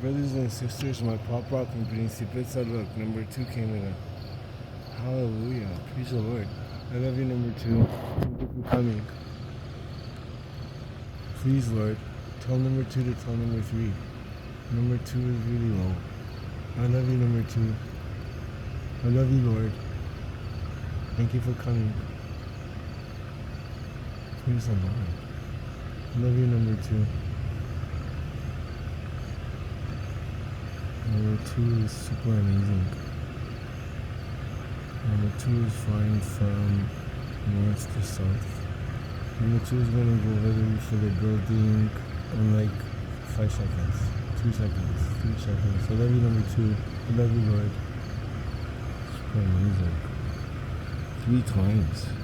brothers and sisters, my pop rock and principes, look, number 2 came in. Hallelujah. Praise the Lord. I love you, number 2. Thank you for coming. Please, Lord, tell number 2 to tell number 3. Number 2 is really low. I love you, number 2. I love you, Lord. Thank you for coming. Praise the Lord. I love you, number 2. Number 2 is super amazing. Number 2 is flying from north to south. Number 2 is going to go literally for the building in like 5 seconds, 2 seconds, 3 seconds. I love you, number 2. I love you, Lord. Super amazing. 3 times.